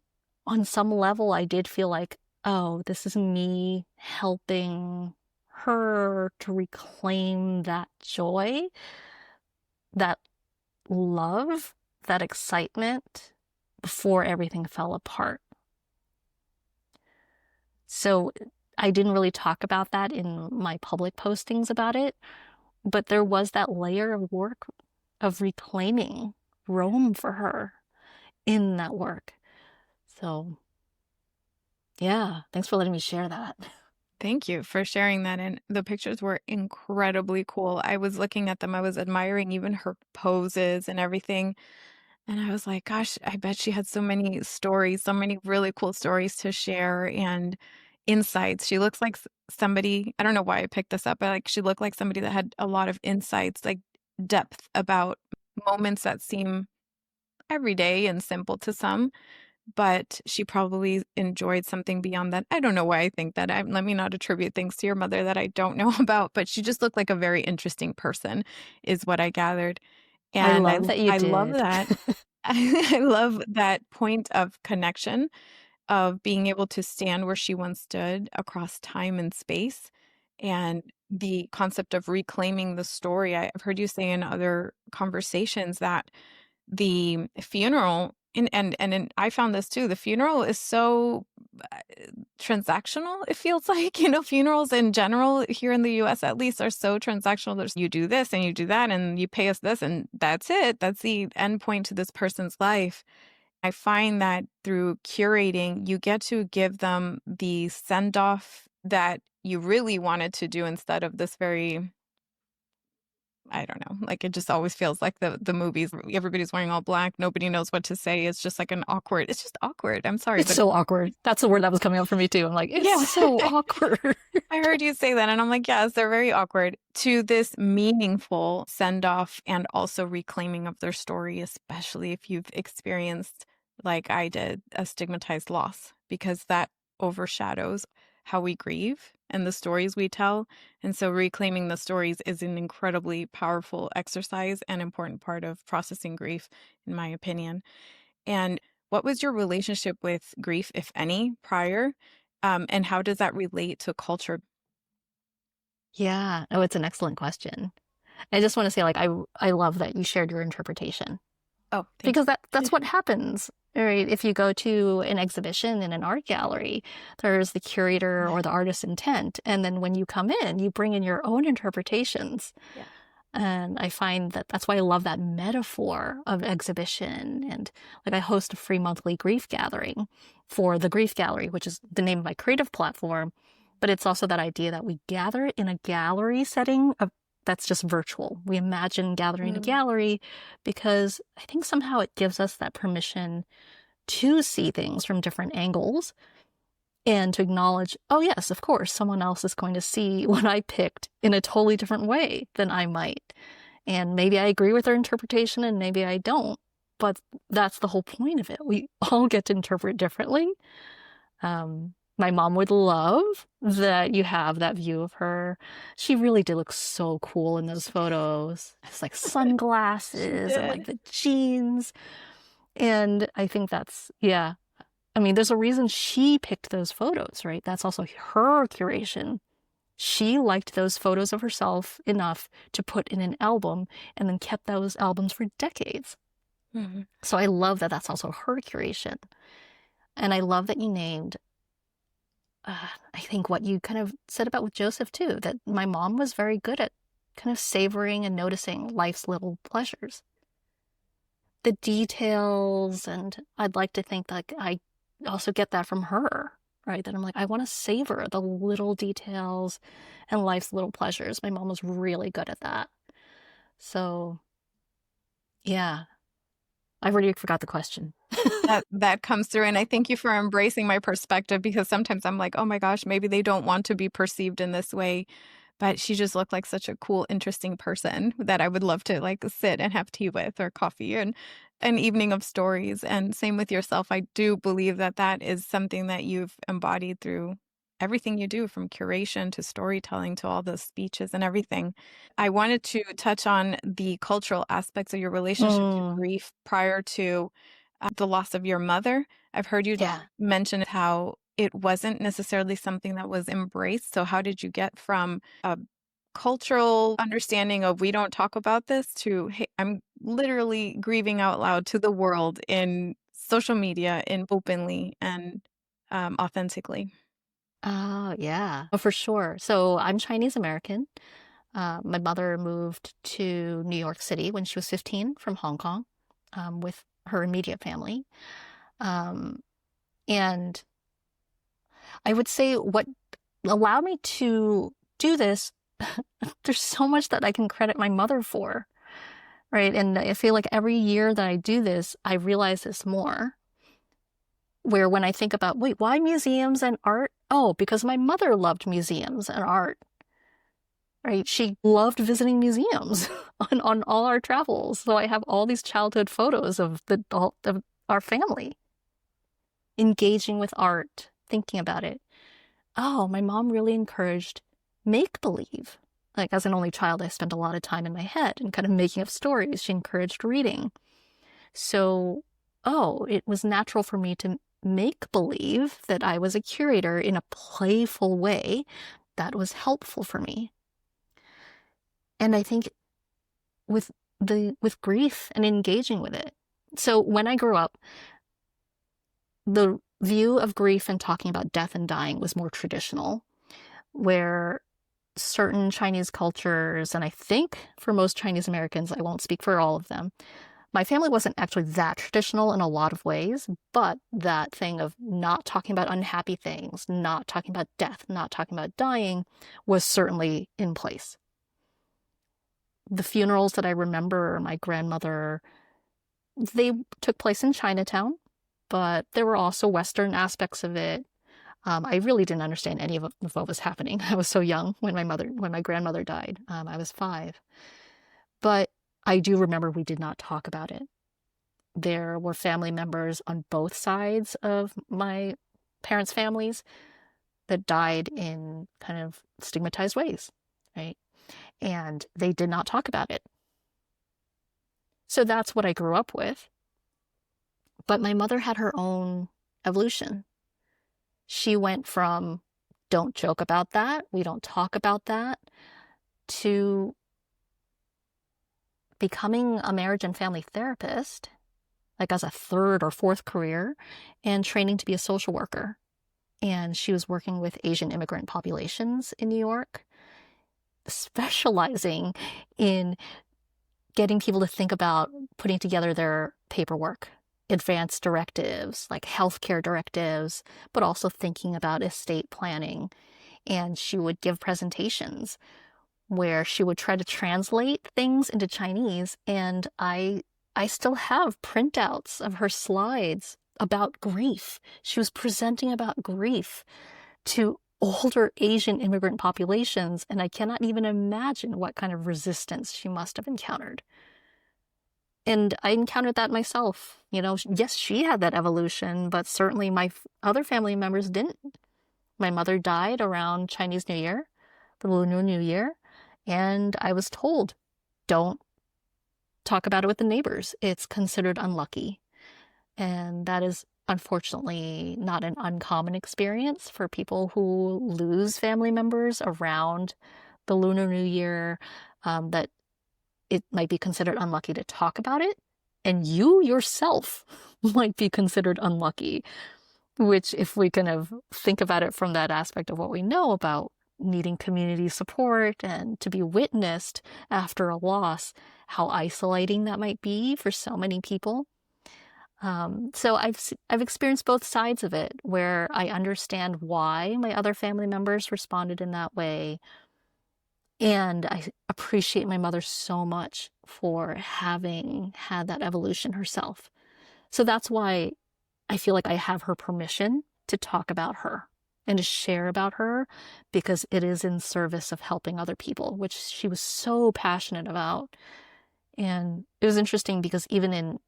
on some level, I did feel like, oh, this is me helping her to reclaim that joy, that love, that excitement before everything fell apart. So I didn't really talk about that in my public postings about it, but there was that layer of work of reclaiming Rome for her in that work. So, yeah, thanks for letting me share that. Thank you for sharing that. And the pictures were incredibly cool. I was looking at them. I was admiring even her poses and everything. And I was like, gosh, I bet she had so many stories, so many really cool stories to share and insights. She looks like somebody, I don't know why I picked this up, but like she looked like somebody that had a lot of insights, like depth about moments that seem everyday and simple to some, but she probably enjoyed something beyond that. I don't know why I think that. Let me not attribute things to your mother that I don't know about, but she just looked like a very interesting person is what I gathered. And I love that you I did. love that. I love that point of connection of being able to stand where she once stood across time and space, and the concept of reclaiming the story. I've heard you say in other conversations that the funeral, and I found this too, the funeral is so transactional. It feels like, funerals in general here in the US at least are so transactional. There's you do this and you do that and you pay us this and that's it. That's the end point to this person's life. I find that through curating, you get to give them the send off that you really wanted to do instead of this very, I don't know, like it just always feels like the movies, everybody's wearing all black, nobody knows what to say. It's just like it's just awkward. I'm sorry. It's so awkward. That's the word that was coming up for me too. I'm like, it's so awkward. I heard you say that and I'm like, yes, they're very awkward. To this meaningful send off and also reclaiming of their story, especially if you've experienced, like I did, a stigmatized loss, because that overshadows how we grieve and the stories we tell. And so reclaiming the stories is an incredibly powerful exercise and important part of processing grief, in my opinion. And what was your relationship with grief, if any, prior? And how does that relate to culture? Yeah. Oh, it's an excellent question. I just want to say, like, I love that you shared your interpretation. Oh, because that's what happens. Right? If you go to an exhibition in an art gallery, there's the curator or the artist's intent. And then when you come in, you bring in your own interpretations. Yeah. And I find that that's why I love that metaphor of exhibition. And like I host a free monthly grief gathering for the Grief Gallery, which is the name of my creative platform. But it's also that idea that we gather in a gallery setting of that's just virtual. We imagine gathering a gallery because I think somehow it gives us that permission to see things from different angles and to acknowledge, oh yes, of course, someone else is going to see what I picked in a totally different way than I might. And maybe I agree with their interpretation and maybe I don't, but that's the whole point of it. We all get to interpret differently. My mom would love that you have that view of her. She really did look so cool in those photos. It's like sunglasses and like the jeans. And I think that's, yeah. I mean, there's a reason she picked those photos, right? That's also her curation. She liked those photos of herself enough to put in an album and then kept those albums for decades. Mm-hmm. So I love that that's also her curation. And I love that you named I think what you kind of said about with Joseph too, that my mom was very good at kind of savoring and noticing life's little pleasures. The details, and I'd like to think that I also get that from her, right? That I'm like, I want to savor the little details and life's little pleasures. My mom was really good at that. So, yeah. I already forgot the question. That comes through. And I thank you for embracing my perspective, because sometimes I'm like, oh my gosh, maybe they don't want to be perceived in this way. But she just looked like such a cool, interesting person that I would love to like sit and have tea with, or coffee, and an evening of stories. And same with yourself. I do believe that that is something that you've embodied through everything you do, from curation to storytelling to all the speeches and everything. I wanted to touch on the cultural aspects of your relationship to grief prior to the loss of your mother. I've heard you mention how it wasn't necessarily something that was embraced. So how did you get from a cultural understanding of we don't talk about this to, hey, I'm literally grieving out loud to the world in social media and openly and authentically? Oh, yeah. Oh, for sure. So I'm Chinese American. My mother moved to New York City when she was 15 from Hong Kong with her immediate family. And I would say what allowed me to do this, there's so much that I can credit my mother for, right? And I feel like every year that I do this, I realize this more. Where when I think about, wait, why museums and art? Oh, because my mother loved museums and art, right? She loved visiting museums on all our travels. So I have all these childhood photos of of our family engaging with art, thinking about it. Oh, my mom really encouraged make-believe. Like as an only child, I spent a lot of time in my head and kind of making up stories. She encouraged reading. So, it was natural for me to make believe that I was a curator in a playful way that was helpful for me. And I think with grief and engaging with it. So when I grew up, the view of grief and talking about death and dying was more traditional, where certain Chinese cultures, and I think for most Chinese Americans, I won't speak for all of them, my family wasn't actually that traditional in a lot of ways, but that thing of not talking about unhappy things, not talking about death, not talking about dying was certainly in place. The funerals that I remember, my grandmother, they took place in Chinatown, but there were also Western aspects of it. I really didn't understand any of what was happening. I was so young when my grandmother died. I was 5. But I do remember we did not talk about it. There were family members on both sides of my parents' families that died in kind of stigmatized ways, right? And they did not talk about it. So that's what I grew up with. But my mother had her own evolution. She went from don't joke about that, we don't talk about that, to becoming a marriage and family therapist, like as a 3rd or 4th career, and training to be a social worker. And she was working with Asian immigrant populations in New York, specializing in getting people to think about putting together their paperwork, advanced directives, like healthcare directives, but also thinking about estate planning. And she would give presentations where she would try to translate things into Chinese. And I still have printouts of her slides about grief. She was presenting about grief to older Asian immigrant populations, and I cannot even imagine what kind of resistance she must have encountered. And I encountered that myself. Yes, she had that evolution, but certainly my other family members didn't. My mother died around Chinese New Year, the Lunar New Year, and I was told, don't talk about it with the neighbors. It's considered unlucky. And that is unfortunately not an uncommon experience for people who lose family members around the Lunar New Year, that it might be considered unlucky to talk about it. And you yourself might be considered unlucky, which, if we kind of think about it from that aspect of what we know about needing community support and to be witnessed after a loss, how isolating that might be for so many people. So I've experienced both sides of it, where I understand why my other family members responded in that way. And I appreciate my mother so much for having had that evolution herself. So that's why I feel like I have her permission to talk about her and to share about her, because it is in service of helping other people, which she was so passionate about. And it was interesting because even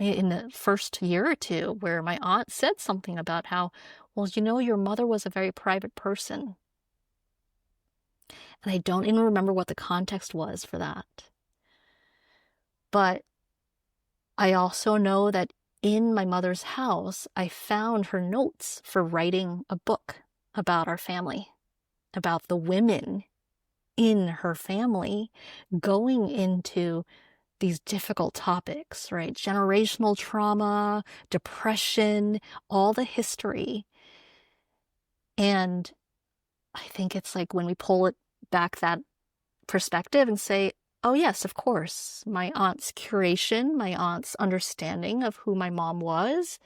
in the first year or two, where my aunt said something about how, well, your mother was a very private person. And I don't even remember what the context was for that. But I also know that in my mother's house, I found her notes for writing a book about our family, about the women in her family, going into these difficult topics, right? Generational trauma, depression, all the history. And I think it's like when we pull it back that perspective and say, oh yes, of course, my aunt's curation, my aunt's understanding of who my mom was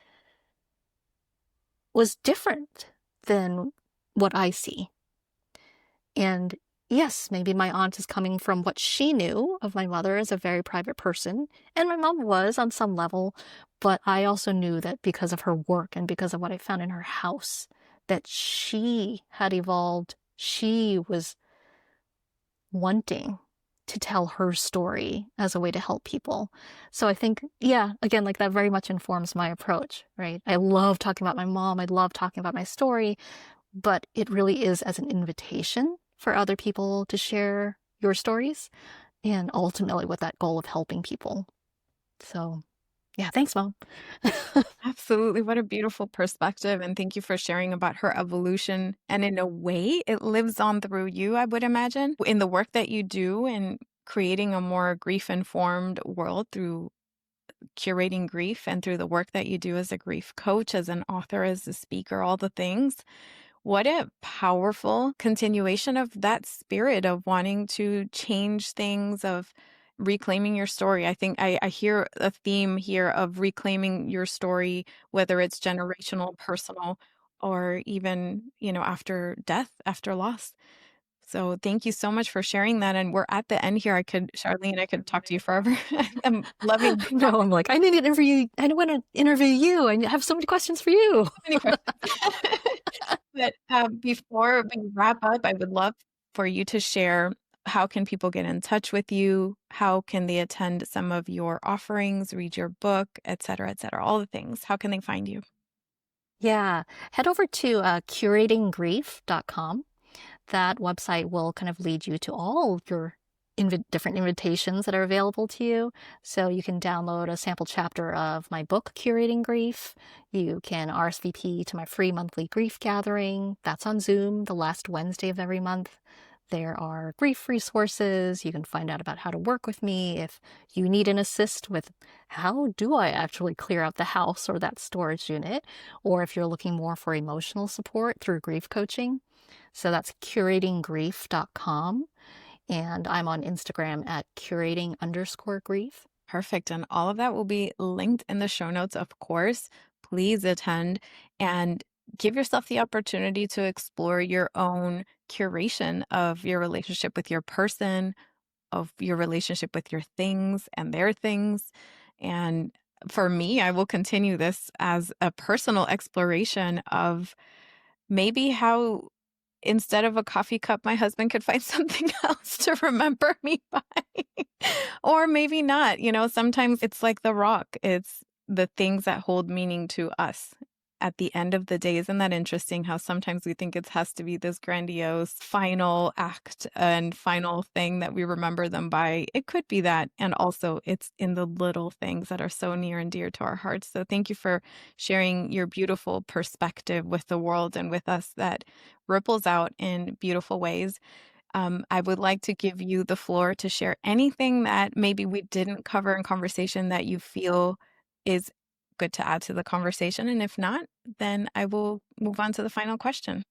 different than what I see. And yes, maybe my aunt is coming from what she knew of my mother as a very private person, and my mom was on some level, but I also knew that because of her work and because of what I found in her house, that she had evolved. She was wanting to tell her story as a way to help people. So I think, yeah, again, like that very much informs my approach, right? I love talking about my mom. I love talking about my story, but it really is as an invitation for other people to share your stories, and ultimately with that goal of helping people. So yeah, thanks, Mom. Absolutely. What a beautiful perspective. And thank you for sharing about her evolution. And in a way, it lives on through you, I would imagine, in the work that you do in creating a more grief-informed world through curating grief, and through the work that you do as a grief coach, as an author, as a speaker, all the things. What a powerful continuation of that spirit of wanting to change things, of reclaiming your story. I think I hear a theme here of reclaiming your story, whether it's generational, personal, or even, after death, after loss. So thank you so much for sharing that. And we're at the end here. Charlene, I could talk to you forever. I'm loving the No, I'm like, I need to interview. I want to interview you. I have so many questions for you. many questions. But before we wrap up, I would love for you to share, how can people get in touch with you? How can they attend some of your offerings, read your book, et cetera, all the things? How can they find you? Yeah, head over to curatinggrief.com. That website will kind of lead you to all your different invitations that are available to you. So you can download a sample chapter of my book, Curating Grief. You can RSVP to my free monthly grief gathering. That's on Zoom, the last Wednesday of every month. There are grief resources. You can find out about how to work with me if you need an assist with how do I actually clear out the house or that storage unit, or if you're looking more for emotional support through grief coaching. So that's curatinggrief.com. And I'm on Instagram at curating_grief. Perfect. And all of that will be linked in the show notes, of course. Please attend. And give yourself the opportunity to explore your own curation of your relationship with your person, of your relationship with your things and their things. And for me, I will continue this as a personal exploration of maybe how instead of a coffee cup, my husband could find something else to remember me by. Or maybe not. Sometimes it's like the rock. It's the things that hold meaning to us at the end of the day. Isn't that interesting how sometimes we think it has to be this grandiose final act and final thing that we remember them by? It could be that. And also it's in the little things that are so near and dear to our hearts. So thank you for sharing your beautiful perspective with the world and with us that ripples out in beautiful ways. I would like to give you the floor to share anything that maybe we didn't cover in conversation that you feel is good to add to the conversation. And if not, then I will move on to the final question.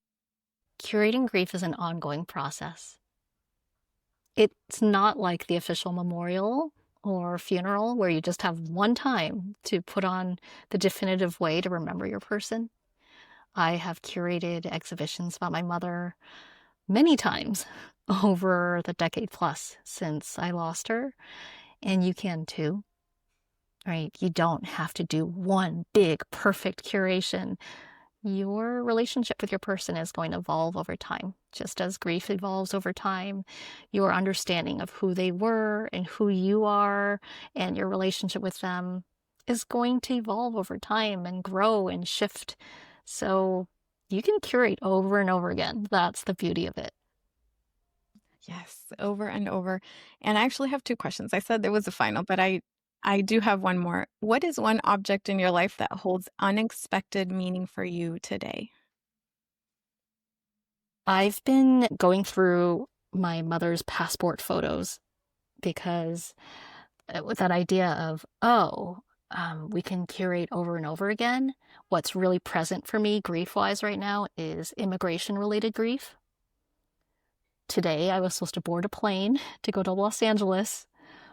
Curating grief is an ongoing process. It's not like the official memorial or funeral where you just have one time to put on the definitive way to remember your person. I have curated exhibitions about my mother many times over the decade plus since I lost her, and you can too, right? You don't have to do one big, perfect curation. Your relationship with your person is going to evolve over time. Just as grief evolves over time, your understanding of who they were and who you are and your relationship with them is going to evolve over time and grow and shift. So you can curate over and over again. That's the beauty of it. Yes, over and over. And I actually have two questions. I said there was a final, but I do have one more. What is one object in your life that holds unexpected meaning for you today? I've been going through my mother's passport photos because with that idea of, we can curate over and over again. What's really present for me grief-wise right now is immigration-related grief. Today, I was supposed to board a plane to go to Los Angeles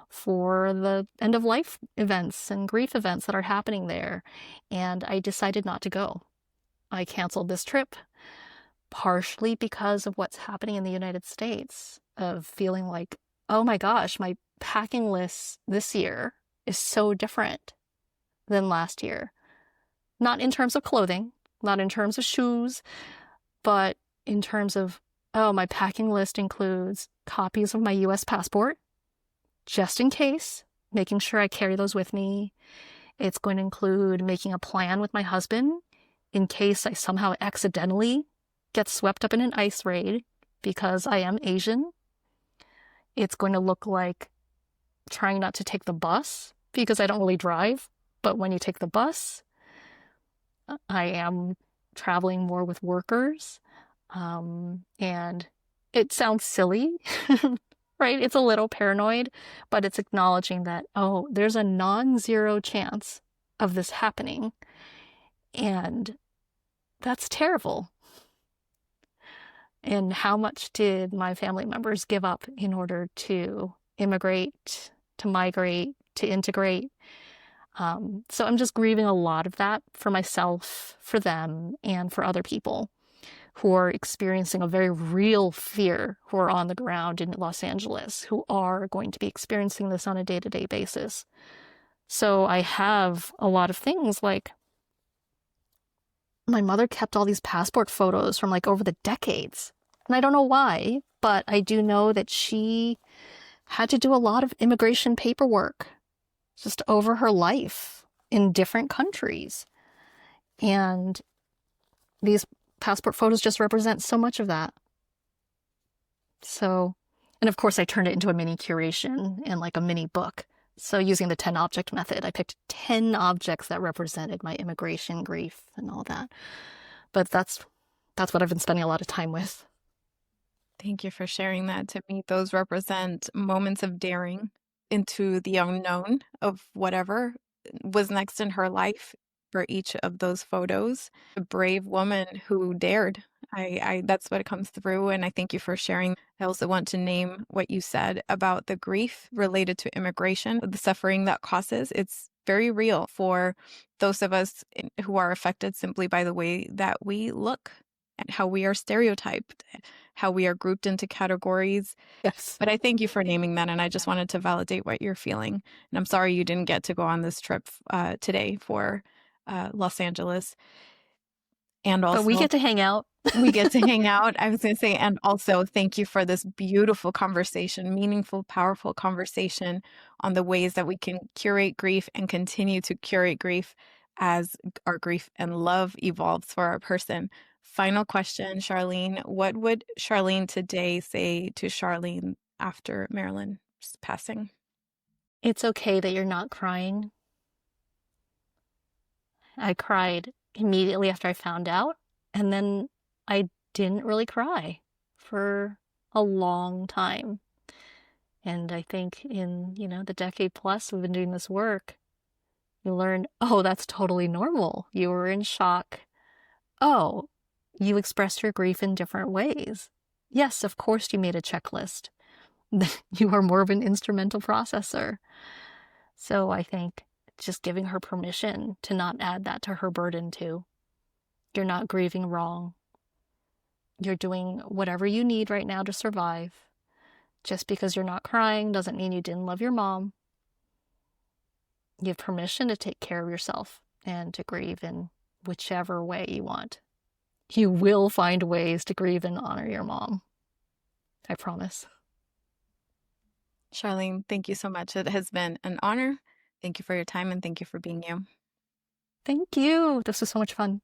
for the end-of-life events and grief events that are happening there, and I decided not to go. I canceled this trip, partially because of what's happening in the United States, of feeling like, oh my gosh, my packing list this year is so different than last year. Not in terms of clothing, not in terms of shoes, but in terms of, my packing list includes copies of my US passport, just in case, making sure I carry those with me. It's going to include making a plan with my husband in case I somehow accidentally get swept up in an ice raid because I am Asian. It's going to look like trying not to take the bus because I don't really drive. But when you take the bus, I am traveling more with workers. And it sounds silly, right? It's a little paranoid, but it's acknowledging that, there's a non-zero chance of this happening. And that's terrible. And how much did my family members give up in order to immigrate, to migrate, to integrate? So I'm just grieving a lot of that for myself, for them, and for other people who are experiencing a very real fear, who are on the ground in Los Angeles, who are going to be experiencing this on a day-to-day basis. So I have a lot of things like my mother kept all these passport photos from like over the decades. And I don't know why, but I do know that she had to do a lot of immigration paperwork just over her life in different countries. And these passport photos just represent so much of that. So, and of course I turned it into a mini curation and like a mini book. So using the 10 object method, I picked 10 objects that represented my immigration grief and all that. But that's what I've been spending a lot of time with. Thank you for sharing that. To me, those represent moments of daring into the unknown of whatever was next in her life for each of those photos. A brave woman who dared. I that's what comes through, and I thank you for sharing. I also want to name what you said about the grief related to immigration, the suffering that causes. It's very real for those of us who are affected simply by the way that we look and how we are stereotyped, how we are grouped into categories. Yes. But I thank you for naming that, and I just wanted to validate what you're feeling. And I'm sorry you didn't get to go on this trip today for Los Angeles. And also, But we get to hang out. we get to hang out. I was going to say, and also thank you for this beautiful conversation, meaningful, powerful conversation on the ways that we can curate grief and continue to curate grief as our grief and love evolves for our person. Final question, Charlene. What would Charlene today say to Charlene after Marilyn's passing? It's okay that you're not crying. I cried immediately after I found out, and then I didn't really cry for a long time. And I think in, the decade plus we've been doing this work, you learn, oh, that's totally normal. You were in shock. Oh, you expressed your grief in different ways. Yes, of course you made a checklist. You are more of an instrumental processor. So I think just giving her permission to not add that to her burden too. You're not grieving wrong. You're doing whatever you need right now to survive. Just because you're not crying doesn't mean you didn't love your mom. You have permission to take care of yourself and to grieve in whichever way you want. You will find ways to grieve and honor your mom. I promise. Charlene, thank you so much. It has been an honor. Thank you for your time, and thank you for being you. Thank you. This was so much fun.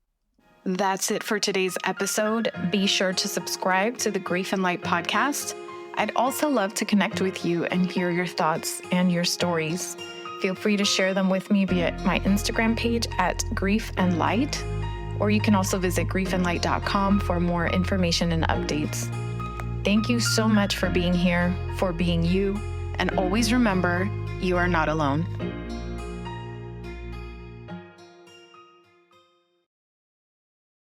That's it for today's episode. Be sure to subscribe to the Grief and Light podcast. I'd also love to connect with you and hear your thoughts and your stories. Feel free to share them with me via my Instagram page at Grief and Light, or you can also visit griefandlight.com for more information and updates. Thank you so much for being here, for being you, and always remember, you are not alone.